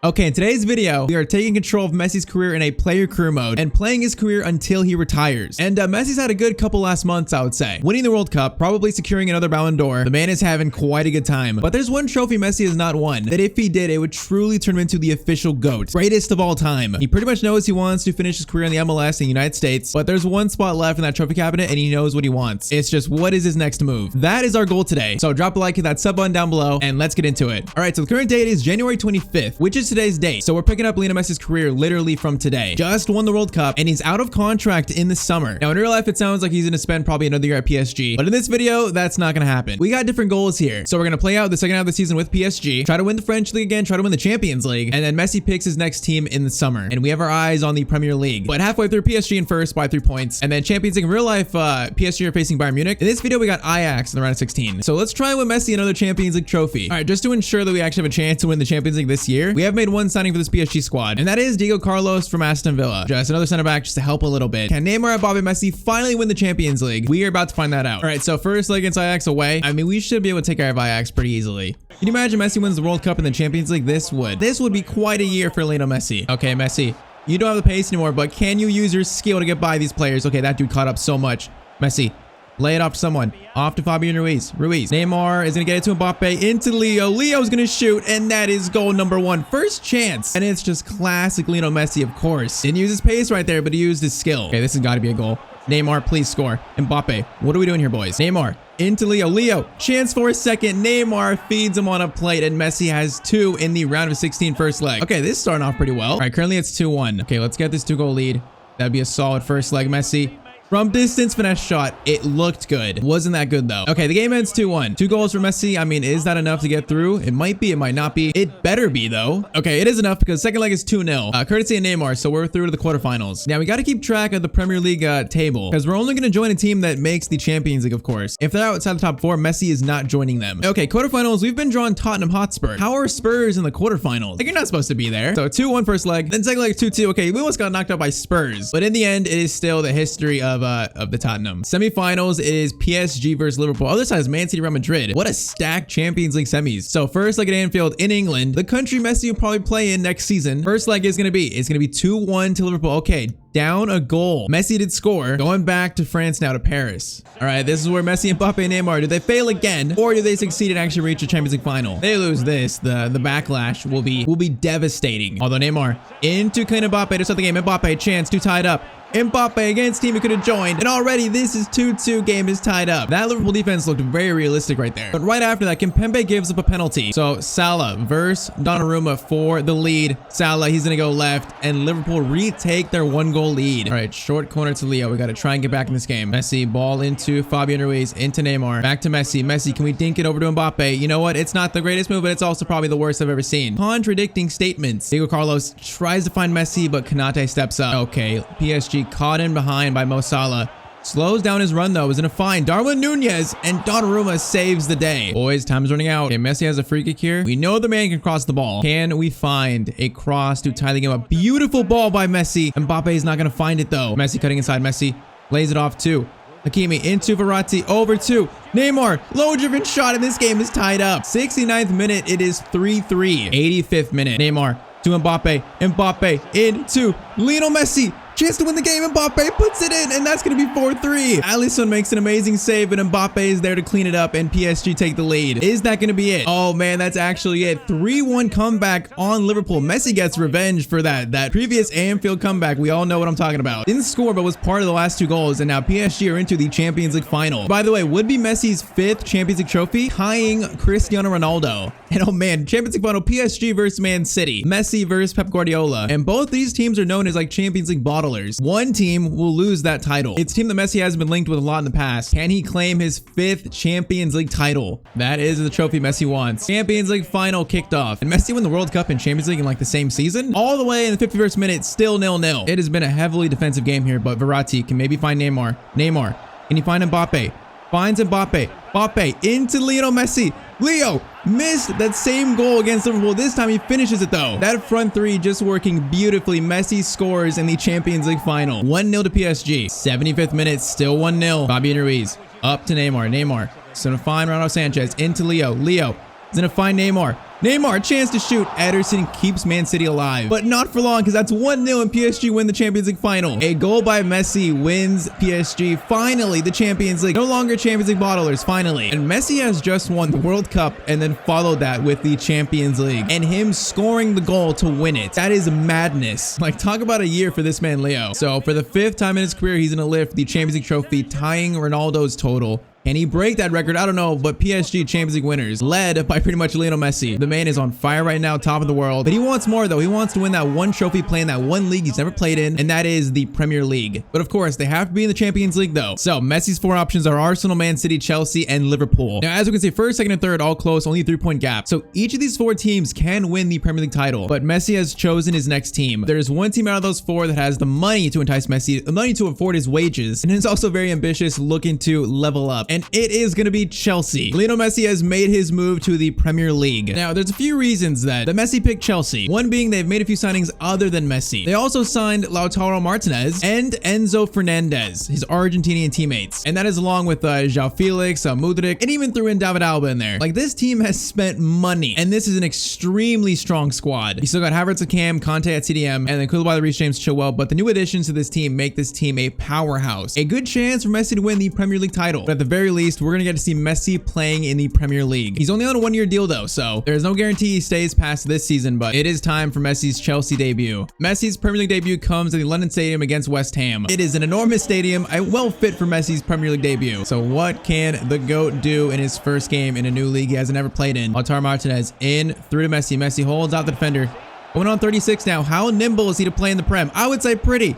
Okay, in today's video, we are taking control of Messi's career in a player career mode and playing his career until he retires. And Messi's had a good couple last months, I would say. Winning the World Cup, probably securing another Ballon d'Or. The man is having quite a good time. But there's one trophy Messi has not won that if he did, it would truly turn him into the official GOAT. Greatest of all time. He pretty much knows he wants to finish his career in the MLS in the United States, but there's one spot left in that trophy cabinet and he knows what he wants. It's just what is his next move? That is our goal today. So drop a like, hit that sub button down below, and let's get into it. All right, so the current date is January 25th, which is today's date. So we're picking up Lionel Messi's career literally from today. Just won the World Cup and he's out of contract in the summer. Now in real life, it sounds like he's gonna spend probably another year at PSG, but in this video, that's not gonna happen. We got different goals here. So we're gonna play out the second half of the season with PSG, try to win the French League again, try to win the Champions League, and then Messi picks his next team in the summer. And we have our eyes on the Premier League. But halfway through, PSG in first by 3 points. And then Champions League in real life, PSG are facing Bayern Munich. In this video, we got Ajax in the round of 16. So let's try and win Messi another Champions League trophy. All right, just to ensure that we actually have a chance to win the Champions League this year, we have made one signing for this PSG squad, and that is Diego Carlos from Aston Villa. Just another center back just to help a little bit. Can Neymar and Bobby Messi finally win the Champions League? We are about to find that out. All right, so first leg against Ajax away. I mean, we should be able to take care of Ajax pretty easily. Can you imagine Messi wins the World Cup in the Champions League? This would be quite a year for Lionel Messi. Okay, Messi, you don't have the pace anymore, but can you use your skill to get by these players? Okay, that dude caught up so much. Messi, lay it off to someone. Off to Fabian Ruiz. Neymar is going to get it to Mbappe. Into Leo. Leo's going to shoot, and that is goal number 1. First chance. And it's just classic Lionel Messi, of course. Didn't use his pace right there, but he used his skill. Okay, this has got to be a goal. Neymar, please score. Mbappe, what are we doing here, boys? Neymar, into Leo. Leo, chance for a second. Neymar feeds him on a plate, and Messi has 2 in the round of 16 first leg. Okay, this is starting off pretty well. All right, currently it's 2-1. Okay, let's get this 2-goal lead. That'd be a solid first leg. Messi, from distance, finesse shot. It looked good. Wasn't that good, though. Okay, the game ends 2-1. 2 goals for Messi. I mean, is that enough to get through? It might be. It might not be. It better be, though. Okay, it is enough because second leg is 2-0. Courtesy of Neymar, so we're through to the quarterfinals. Now, we got to keep track of the Premier League table because we're only going to join a team that makes the Champions League, of course. If they're outside the top 4, Messi is not joining them. Okay, quarterfinals, we've been drawn Tottenham Hotspur. How are Spurs in the quarterfinals? Like, you're not supposed to be there. So 2-1 first leg, then second leg 2-2. Okay, we almost got knocked out by Spurs, but in the end, it is still the history of the Tottenham. Semifinals is PSG versus Liverpool. Other side is Man City, Real Madrid. What a stacked Champions League semis. So first leg at Anfield in England, the country Messi will probably play in next season. First leg is going to be 2-1 to Liverpool. Okay, down a goal. Messi did score. Going back to France now to Paris. All right, this is where Messi, Mbappe, and Neymar, do they fail again or do they succeed and actually reach a Champions League final? They lose this, the backlash will be devastating. Although Neymar into Kylian Mbappe to start the game. Mbappe, chance to tie it up. Mbappe against team he could have joined, and already this is 2-2. Game is tied up. That Liverpool defense looked very realistic right there. But right after that, Kimpembe gives up a penalty. So Salah versus Donnarumma for the lead. Salah, he's gonna go left, and Liverpool retake their 1-goal lead. All right, short corner to Leo. We got to try and get back in this game. Messi, ball into Fabian Ruiz, into Neymar, back to Messi. Messi, can we dink it over to Mbappe? You know what? It's not the greatest move, but it's also probably the worst I've ever seen. Contradicting statements. Diego Carlos tries to find Messi, but Konate steps up. Okay, PSG caught in behind by Mo Salah. Slows down his run, though. Is going to find Darwin Nunez, and Donnarumma saves the day. Boys, time is running out. Okay, Messi has a free kick here. We know the man can cross the ball. Can we find a cross to tie the game up? Beautiful ball by Messi. Mbappe is not going to find it, though. Messi cutting inside. Messi lays it off to Hakimi, into Verratti, over to Neymar. Low-driven shot, and this game is tied up. 69th minute, it is 3-3. 85th minute, Neymar to Mbappe. Mbappe into Lionel Messi. Chance to win the game. Mbappe puts it in, and that's going to be 4-3. Alisson makes an amazing save, and Mbappe is there to clean it up, and PSG take the lead. Is that going to be it? Oh, man, that's actually it. 3-1 comeback on Liverpool. Messi gets revenge for that previous Anfield comeback. We all know what I'm talking about. Didn't score, but was part of the last 2 goals, and now PSG are into the Champions League final. By the way, would be Messi's 5th Champions League trophy, tying Cristiano Ronaldo. And oh, man, Champions League final, PSG versus Man City. Messi versus Pep Guardiola. And both these teams are known as like Champions League bottlers. One team will lose that title. It's a team that Messi has been linked with a lot in the past. Can he claim his 5th Champions League title? That is the trophy Messi wants. Champions League final kicked off. And Messi win the World Cup and Champions League in like the same season? All the way in the 51st minute, still 0-0. It has been a heavily defensive game here, but Verratti can maybe find Neymar. Neymar, can he find Mbappe? Finds Mbappe. Mbappe into Lionel Messi. Leo missed that same goal against Liverpool. This time he finishes it though. That front 3 just working beautifully. Messi scores in the Champions League final. 1-0 to PSG. 75th minute, still 1-0. Fabian Ruiz up to Neymar. Neymar is gonna find Ronaldo Sanchez into Leo. Leo is gonna find Neymar. Neymar, chance to shoot. Ederson keeps Man City alive, but not for long because that's 1-0 and PSG win the Champions League final. A goal by Messi wins PSG finally the Champions League. No longer Champions League bottlers, finally. And Messi has just won the World Cup and then followed that with the Champions League and him scoring the goal to win it. That is madness. Like, talk about a year for this man, Leo. So for the 5th time in his career, he's gonna lift the Champions League trophy, tying Ronaldo's total. Can he break that record? I don't know, but PSG Champions League winners, led by pretty much Lionel Messi. The man is on fire right now, top of the world. But he wants more, though. He wants to win that one trophy, playing that one league he's never played in, and that is the Premier League. But of course, they have to be in the Champions League, though. So Messi's 4 options are Arsenal, Man City, Chelsea, and Liverpool. Now, as we can see, 1st, 2nd, and 3rd, all close, only a 3-point gap. So each of these 4 teams can win the Premier League title, but Messi has chosen his next team. There's one team out of those 4 that has the money to entice Messi, the money to afford his wages, and is also very ambitious, looking to level up. And it is going to be Chelsea. Lionel Messi has made his move to the Premier League. Now, there's a few reasons that Messi picked Chelsea. One being they've made a few signings other than Messi. They also signed Lautaro Martinez and Enzo Fernandez, his Argentinian teammates. And that is along with João Felix, Mudryk, and even threw in David Alba in there. Like, this team has spent money, and this is an extremely strong squad. You still got Havertz at Cam, Conte at CDM, and then Koulibaly, Reece James, Chilwell. But the new additions to this team make this team a powerhouse. A good chance for Messi to win the Premier League title. But at the very least, we're gonna get to see Messi playing in the Premier League. He's only on a 1-year deal though, so there's no guarantee he stays past this season, but it is time for Messi's Chelsea debut. Messi's Premier League debut comes at the London Stadium against West Ham. It is an enormous stadium, well fit for Messi's Premier League debut. So what can the GOAT do in his first game in a new league he hasn't ever played in? Lautaro Martinez in through to Messi. Messi holds out the defender. Going on 36 now. How nimble is he to play in the Prem? I would say pretty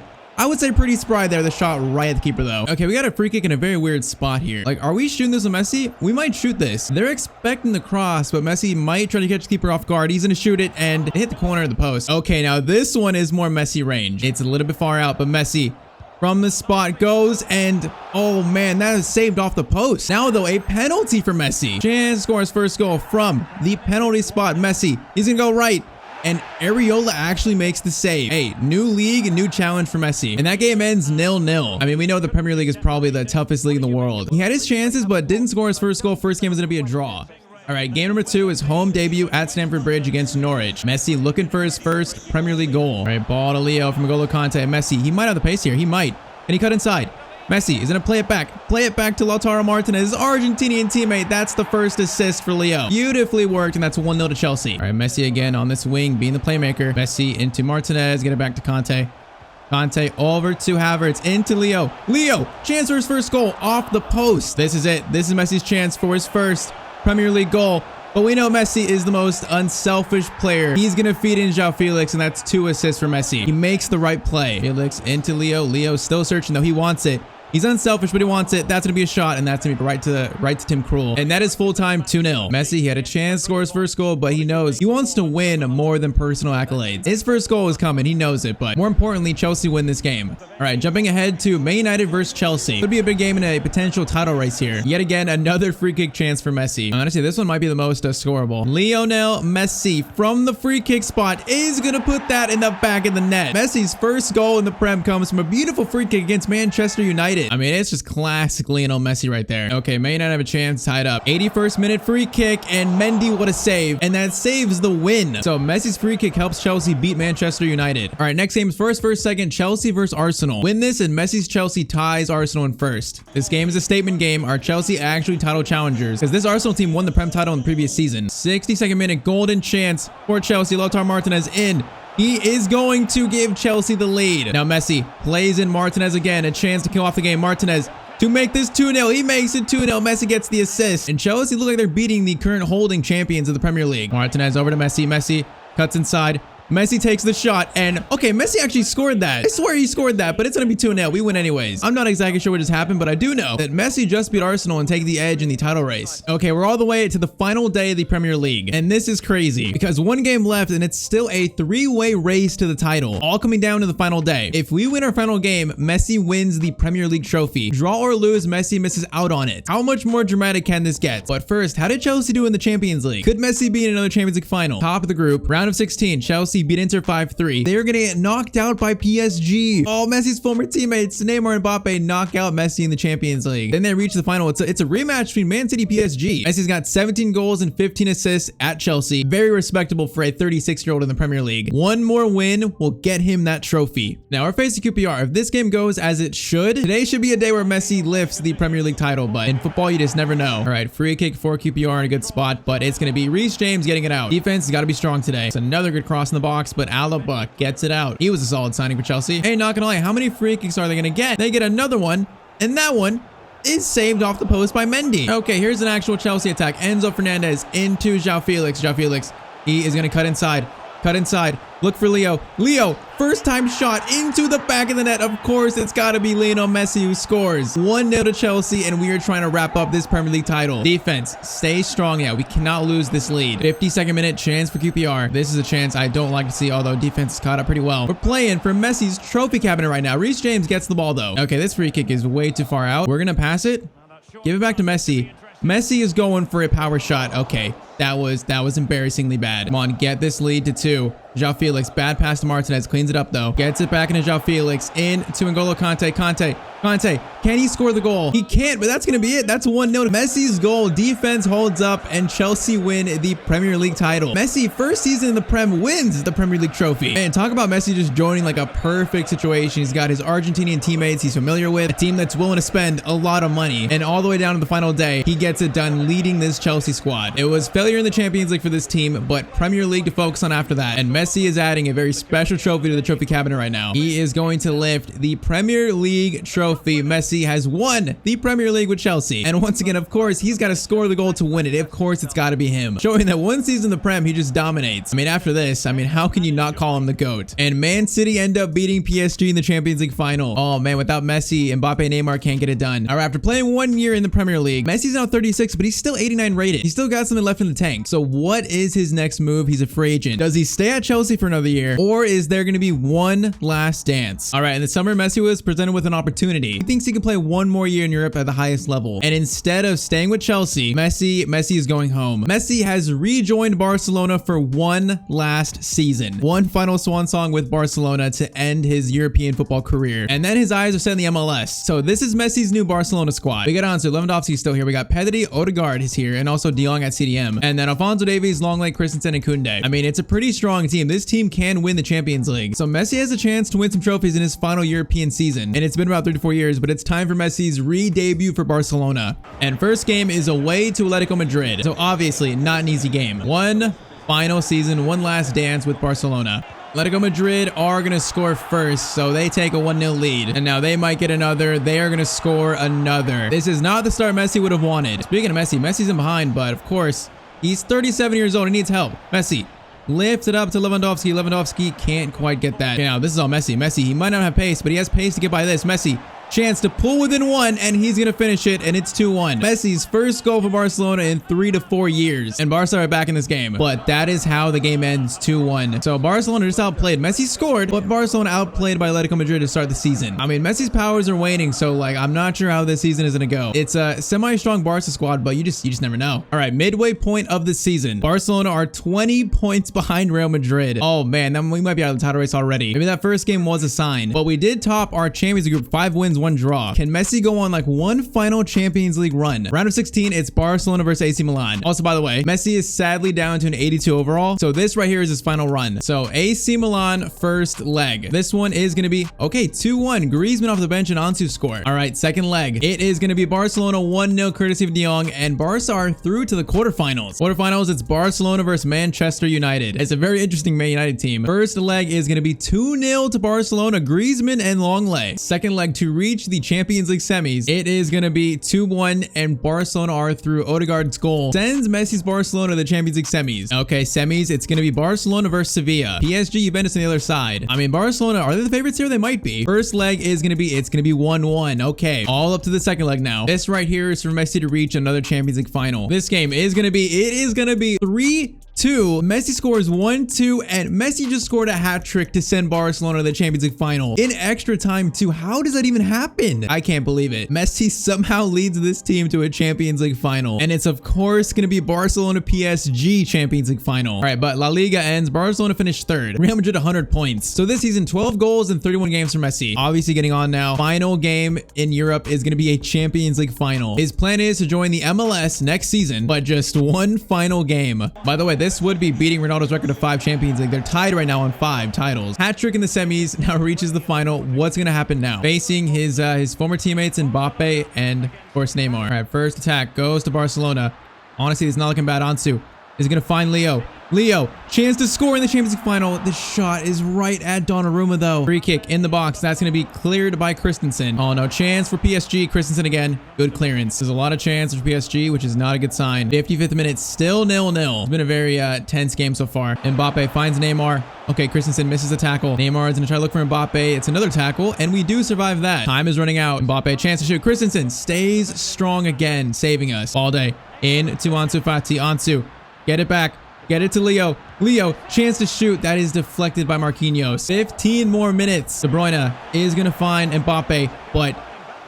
spry there. The shot right at the keeper though. Okay, we got a free kick in a very weird spot here. Like, are we shooting this with Messi? We might shoot this. They're expecting the cross, but Messi might try to catch the keeper off guard. He's gonna shoot it and hit the corner of the post. Okay, now this one is more Messi range. It's a little bit far out, but Messi from the spot goes, and oh man, that is saved off the post. Now though, a penalty for Messi. Chance scores first goal from the penalty spot. Messi, he's gonna go right, and Areola actually makes the save. Hey, new league, new challenge for Messi. And that game ends 0-0. I mean, we know the Premier League is probably the toughest league in the world. He had his chances, but didn't score his first goal. First game is going to be a draw. All right, game number 2 is home debut at Stamford Bridge against Norwich. Messi looking for his first Premier League goal. All right, ball to Leo from N'Golo Kanté. Messi, he might have the pace here. He might. And he cut inside. Messi is going to play it back. Play it back to Lautaro Martinez, his Argentinian teammate. That's the first assist for Leo. Beautifully worked, and that's 1-0 to Chelsea. All right, Messi again on this wing, being the playmaker. Messi into Martinez, get it back to Conte. Conte over to Havertz, into Leo. Leo, chance for his first goal off the post. This is it. This is Messi's chance for his first Premier League goal. But we know Messi is the most unselfish player. He's going to feed in João Felix, and that's 2 assists for Messi. He makes the right play. Felix into Leo. Leo's still searching, though. He wants it. He's unselfish, but he wants it. That's going to be a shot, and that's going to be right to Tim Krul. And that is full-time 2-0. Messi, he had a chance to score his first goal, but he knows he wants to win more than personal accolades. His first goal is coming. He knows it, but more importantly, Chelsea win this game. All right, jumping ahead to Man United versus Chelsea. Could be a big game in a potential title race here. Yet again, another free kick chance for Messi. Honestly, this one might be the most scoreable. Lionel Messi from the free kick spot is going to put that in the back of the net. Messi's first goal in the Prem comes from a beautiful free kick against Manchester United. I mean, it's just classic Lionel Messi right there. Okay, Man United have a chance, tied up. 81st minute free kick, and Mendy, what a save. And that saves the win. So Messi's free kick helps Chelsea beat Manchester United. All right, next game is first, second, Chelsea versus Arsenal. Win this, and Messi's Chelsea ties Arsenal in first. This game is a statement game. Are Chelsea actually title challengers? Because this Arsenal team won the Prem title in the previous season. 62nd minute, golden chance for Chelsea. Lautaro Martinez in. He is going to give Chelsea the lead. Now Messi plays in Martinez again. A chance to kill off the game. Martinez to make this 2-0. He makes it 2-0. Messi gets the assist. And Chelsea look like they're beating the current holding champions of the Premier League. Martinez over to Messi. Messi cuts inside. Messi takes the shot, and okay, Messi actually scored that. I swear he scored that, but it's gonna be 2-0. We win anyways. I'm not exactly sure what just happened, but I do know that Messi just beat Arsenal and take the edge in the title race. Okay, we're all the way to the final day of the Premier League, and this is crazy because one game left and it's still a 3-way race to the title, all coming down to the final day. If we win our final game, Messi wins the Premier League trophy. Draw or lose, Messi misses out on it. How much more dramatic can this get? But first, how did Chelsea do in the Champions League? Could Messi be in another Champions League final? Top of the group, round of 16, Chelsea Chelsea beat Inter 5-3. They're gonna get knocked out by PSG. Oh, Messi's former teammates Neymar and Mbappe knock out Messi in the Champions League. Then they reach the final. It's a rematch between Man City PSG. Messi's got 17 goals and 15 assists at Chelsea. Very respectable for a 36-year-old in the Premier League. One more win will get him that trophy. Now we're facing QPR. If this game goes as it should, today should be a day where Messi lifts the Premier League title, but in football you just never know. All right, free kick for QPR in a good spot, but it's gonna be Reece James getting it out. Defense has got to be strong today. It's another good cross in the box, but Alaba gets it out. He was a solid signing for Chelsea. Hey, not gonna lie, how many free kicks are they gonna get? They get another one, and that one is saved off the post by Mendy. Okay, here's an actual Chelsea attack. Enzo Fernandez into João Felix. João Felix, he is gonna cut inside. Cut inside. Look for Leo. Leo, first time shot into the back of the net. Of course, it's got to be Lionel Messi who scores. 1-0 to Chelsea, and we are trying to wrap up this Premier League title. Defense, stay strong. Yeah, we cannot lose this lead. 52nd minute chance for QPR. This is a chance I don't like to see, although defense is caught up pretty well. We're playing for Messi's trophy cabinet right now. Reece James gets the ball, though. Okay, this free kick is way too far out. We're going to pass it. Give it back to Messi. Messi is going for a power shot. Okay, that was embarrassing bad. Come on, get this lead to 2. João Felix, bad pass to Martinez, cleans it up though. Gets it back into João Felix, into N'Golo Kante. Kante, can he score the goal? He can't, but that's gonna be it. That's 1-0. Messi's goal. Defense holds up, and Chelsea win the Premier League title. Messi, first season in the Prem, wins the Premier League trophy. Man, talk about Messi just joining like a perfect situation. He's got his Argentinian teammates he's familiar with, a team that's willing to spend a lot of money, and all the way down to the final day, he gets it done leading this Chelsea squad. It was failure in the Champions League for this team, but Premier League to focus on after that, and Messi is adding a very special trophy to the trophy cabinet right now. He is going to lift the Premier League trophy. Messi has won the Premier League with Chelsea. And once again, of course, he's got to score the goal to win it. Of course, it's got to be him. Showing that one season in the Prem, he just dominates. I mean, after this, I mean, how can you not call him the GOAT? And Man City end up beating PSG in the Champions League final. Oh man, without Messi, Mbappe and Neymar can't get it done. All right, after playing 1 year in the Premier League, Messi's now 36, but he's still 89 rated. He's still got something left in the tank. So what is his next move? He's a free agent. Does he stay at Chelsea for another year, or is there going to be one last dance? All right, in the summer, Messi was presented with an opportunity. He thinks he can play one more year in Europe at the highest level. And instead of staying with Chelsea, Messi is going home. Messi has rejoined Barcelona for one last season. One final swan song with Barcelona to end his European football career. And then his eyes are set in the MLS. So this is Messi's new Barcelona squad. We got on, so Lewandowski's still here. We got Pedri, Odegaard is here, and also De Jong at CDM. And then Alphonso Davies, Longley, Christensen, and Koundé. I mean, it's a pretty strong team. This team can win the Champions League. So Messi has a chance to win some trophies in his final European season. And it's been about 3 to 4 years, but it's time for Messi's re-debut for Barcelona. And first game is away to Atletico Madrid. So obviously not an easy game. One final season, one last dance with Barcelona. Atletico Madrid are going to score first, so they take a 1-0 lead. And now they might get another. They are going to score another. This is not the start Messi would have wanted. Speaking of Messi, Messi's in behind, but of course, he's 37 years old and needs help. Messi lifts it up to Lewandowski. Lewandowski can't quite get that. Okay, now this is all Messi. Messi, he might not have pace, but he has pace to get by this. Messi, chance to pull within 1, and he's gonna finish it, and it's 2-1. Messi's first goal for Barcelona in 3 to 4 years, and Barca are back in this game. But that is how the game ends, 2-1. So Barcelona just outplayed. Messi scored, but Barcelona outplayed by Atletico Madrid to start the season. I mean, Messi's powers are waning, so like I'm not sure how this season is gonna go. It's a semi-strong Barca squad, but you just never know. All right, midway point of the season, Barcelona are 20 points behind Real Madrid. Oh man, then we might be out of the title race already. Maybe that first game was a sign, but we did top our Champions League group, 5 wins, 1 draw. Can Messi go on like one final Champions League run? Round of 16, it's Barcelona versus AC Milan. Also, by the way, Messi is sadly down to an 82 overall. So this right here is his final run. So AC Milan first leg. This one is going to be, okay, 2-1. Griezmann off the bench and Ansu score. All right, second leg. It is going to be Barcelona 1-0 courtesy of De Jong, and Barca are through to the quarterfinals. Quarterfinals, it's Barcelona versus Manchester United. It's a very interesting Man United team. First leg is going to be 2-0 to Barcelona, Griezmann and Longley. Second leg to reach the Champions League semis, it is going to be 2-1, and Barcelona are through. Odegaard's goal sends Messi's Barcelona to the Champions League semis. Okay, semis, it's going to be Barcelona versus Sevilla. PSG, Juventus on the other side. I mean, Barcelona, are they the favorites here? They might be. First leg is going to be, it's going to be 1-1. Okay, all up to the second leg now. This right here is for Messi to reach another Champions League final. This game is going to be, it is going to be 3 2. Messi scores 1-2, and Messi just scored a hat trick to send Barcelona to the Champions League final in extra time too. How does that even happen? I can't believe it. Messi somehow leads this team to a Champions League final, and it's of course going to be Barcelona PSG Champions League final. All right, but La Liga ends. Barcelona finished 3rd. Real Madrid 100 points. So this season, 12 goals in 31 games for Messi. Obviously getting on now. Final game in Europe is going to be a Champions League final. His plan is to join the MLS next season, but just one final game. By the way, this would be beating Ronaldo's record of 5 Champions League. They're tied right now on 5 titles. Hat trick in the semis, now reaches the final. What's going to happen now? Facing his former teammates Mbappe and of course Neymar. All right, first attack goes to Barcelona. Honestly, it's not looking bad. Ansu is going to find Leo. Leo, chance to score in the Champions League final. The shot is right at Donnarumma though. Free kick in the box. That's going to be cleared by Christensen. Oh no, chance for PSG. Christensen again. Good clearance. There's a lot of chance for PSG, which is not a good sign. 55th minute, still 0-0. It's been a very tense game so far. Mbappe finds Neymar. Okay, Christensen misses a tackle. Neymar is going to try to look for Mbappe. It's another tackle, and we do survive that. Time is running out. Mbappe, chance to shoot. Christensen stays strong again, saving us all day. In to Ansu Fati. Ansu, get it back. Get it to Leo. Leo, chance to shoot. That is deflected by Marquinhos. 15 more minutes. De Bruyne is going to find Mbappe, but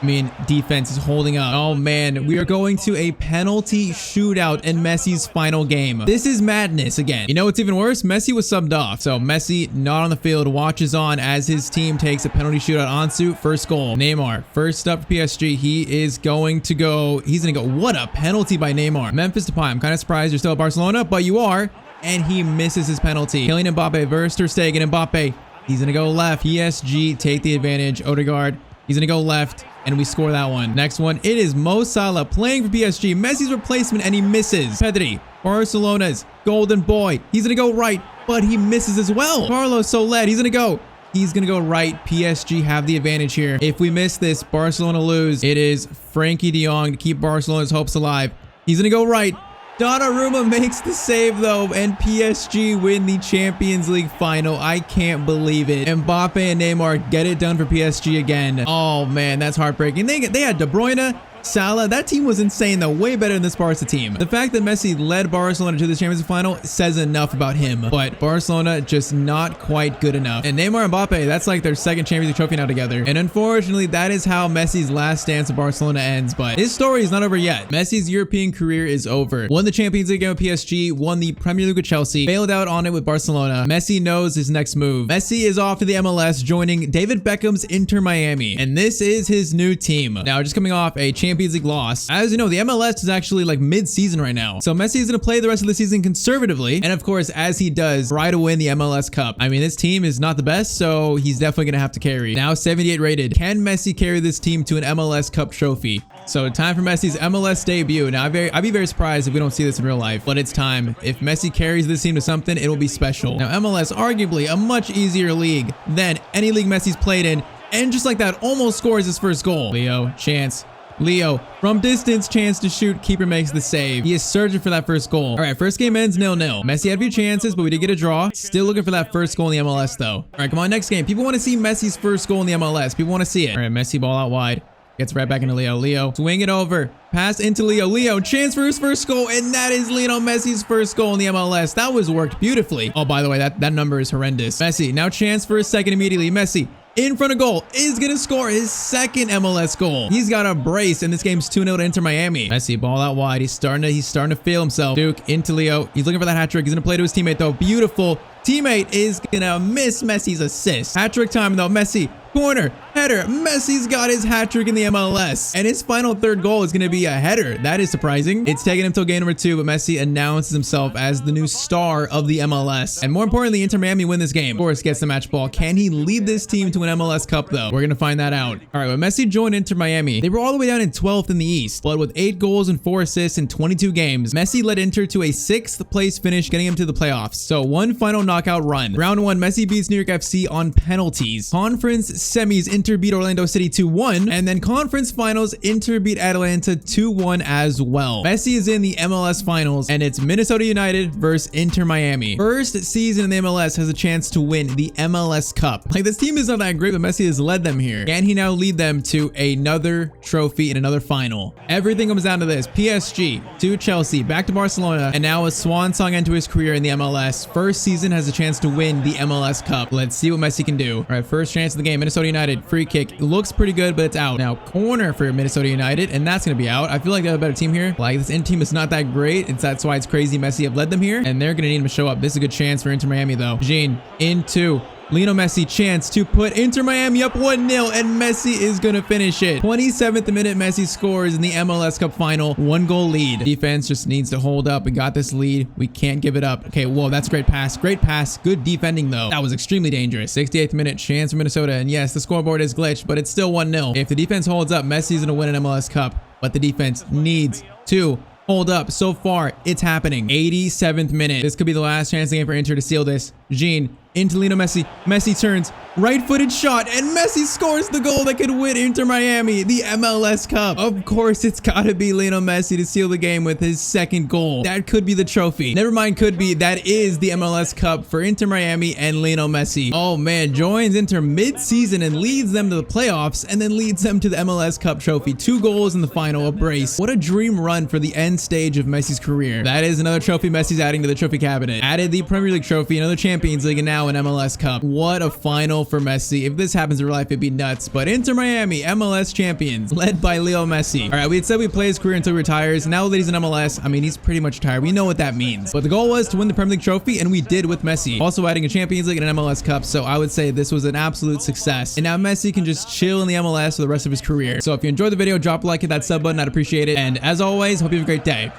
I mean, defense is holding up. Oh man, we are going to a penalty shootout in Messi's final game. This is madness again. You know what's even worse? Messi was subbed off. So Messi, not on the field, watches on as his team takes a penalty shootout. Ansu, first goal. Neymar, first up for PSG. He's going to go. What a penalty by Neymar. Memphis Depay, I'm kind of surprised you're still at Barcelona, but you are. And he misses his penalty. Kylian Mbappe versus Ter Stegen. Mbappe, he's going to go left. PSG take the advantage. Odegaard, he's going to go left. And we score that one. Next one, it is Mo Salah playing for PSG. Messi's replacement, and he misses. Pedri, Barcelona's golden boy. He's going to go right, but he misses as well. Carlos Soler, he's going to go right. PSG have the advantage here. If we miss this, Barcelona lose. It is Frankie de Jong to keep Barcelona's hopes alive. He's going to go right. Donnarumma makes the save though, and PSG win the Champions League final. I can't believe it. Mbappe and Neymar get it done for PSG again. Oh man, that's heartbreaking. They had De Bruyne, Salah. That team was insane though, way better than this Barca team. The fact that Messi led Barcelona to the Champions League final says enough about him, but Barcelona just not quite good enough. And Neymar and Mbappe, that's like their second Champions League trophy now together. And unfortunately, that is how Messi's last dance of Barcelona ends, but his story is not over yet. Messi's European career is over. Won the Champions League game with PSG, won the Premier League with Chelsea, failed out on it with Barcelona. Messi knows his next move. Messi is off to the MLS, joining David Beckham's Inter Miami, and this is his new team. Now, just coming off a Champions League loss. As you know, the MLS is actually like mid-season right now. So Messi is going to play the rest of the season conservatively. And of course, as he does, try to win the MLS Cup. I mean, this team is not the best, so he's definitely going to have to carry. Now 78 rated. Can Messi carry this team to an MLS Cup trophy? So time for Messi's MLS debut. Now, I'd be very surprised if we don't see this in real life, but it's time. If Messi carries this team to something, it will be special. Now, MLS, arguably a much easier league than any league Messi's played in. And just like that, almost scores his first goal. Leo, chance. Leo, from distance, chance to shoot. Keeper makes the save. He is searching for that first goal. All right, first game ends 0-0. Messi had a few chances, but we did get a draw. Still looking for that first goal in the MLS, though. All right, come on, next game. People want to see Messi's first goal in the MLS. People want to see it. All right, Messi ball out wide. Gets right back into Leo. Leo, swing it over. Pass into Leo. Leo, chance for his first goal, and that is Lionel Messi's first goal in the MLS. That was worked beautifully. Oh, by the way, that number is horrendous. Messi, now chance for his second immediately. Messi, in front of goal, is going to score his second MLS goal. He's got a brace, and this game's 2-0 to Inter Miami. Messi, ball out wide. He's starting to feel himself. Duke into Leo. He's looking for that hat trick. He's going to play to his teammate, though. Beautiful. Teammate is going to miss Messi's assist. Hat trick time, though. Messi, corner, header. Messi's got his hat trick in the MLS, and his final third goal is going to be a header. That is surprising. It's taken him till game number 2, but Messi announces himself as the new star of the MLS. And more importantly, Inter Miami win this game. Of course, gets the match ball. Can he lead this team to an MLS Cup, though? We're going to find that out. All right, when Messi joined Inter Miami, they were all the way down in 12th in the East, but with 8 goals and 4 assists in 22 games, Messi led Inter to a 6th place finish, getting him to the playoffs. So one final knockout run. Round 1, Messi beats New York FC on penalties. Conference semis, Inter beat Orlando City 2-1. And then conference finals, Inter beat Atlanta 2-1 as well. Messi is in the MLS finals, and it's Minnesota United versus Inter Miami. First season in the MLS has a chance to win the MLS Cup. Like, this team is not that great, but Messi has led them here. Can he now lead them to another trophy in another final? Everything comes down to this. PSG to Chelsea, back to Barcelona, and now a swan song end to his career in the MLS. First season has a chance to win the MLS Cup. Let's see what Messi can do. All right, first chance of the game. Minnesota United, free kick. It looks pretty good, but it's out. Now, corner for Minnesota United, and that's going to be out. I feel like they have a better team here. Like, this Inter team is not that great. That's why it's crazy Messi have led them here, and they're going to need him to show up. This is a good chance for Inter Miami, though. Jean into Lionel Messi, chance to put Inter Miami up 1-0, and Messi is going to finish it. 27th minute, Messi scores in the MLS Cup final. 1-goal lead. Defense just needs to hold up. We got this lead. We can't give it up. Okay, whoa, that's a great pass. Great pass. Good defending, though. That was extremely dangerous. 68th minute, chance for Minnesota, and yes, the scoreboard is glitched, but it's still 1-0. If the defense holds up, Messi's going to win an MLS Cup, but the defense needs to hold up. So far, it's happening. 87th minute. This could be the last chance of the game for Inter to seal this. Jean into Lionel Messi. Messi turns, right-footed shot, and Messi scores the goal that could win Inter Miami the MLS Cup. Of course, it's got to be Lionel Messi to seal the game with his second goal. That could be the trophy. Never mind, could be. That is the MLS Cup for Inter Miami and Lionel Messi. Oh man, joins Inter mid-season and leads them to the playoffs, and then leads them to the MLS Cup trophy. 2 goals in the final, a brace. What a dream run for the end stage of Messi's career. That is another trophy Messi's adding to the trophy cabinet. Added the Premier League trophy, another Champions League, and now an MLS Cup. What a final for Messi. If this happens in real life, it'd be nuts. But Inter Miami, MLS champions, led by Leo Messi. All right, we had said we'd play his career until he retires. Now that he's in MLS, I mean, he's pretty much retired. We know what that means. But the goal was to win the Premier League trophy, and we did with Messi. Also adding a Champions League and an MLS Cup, so I would say this was an absolute success. And now Messi can just chill in the MLS for the rest of his career. So if you enjoyed the video, drop a like, hit that sub button. I'd appreciate it. And as always, hope you have a great day.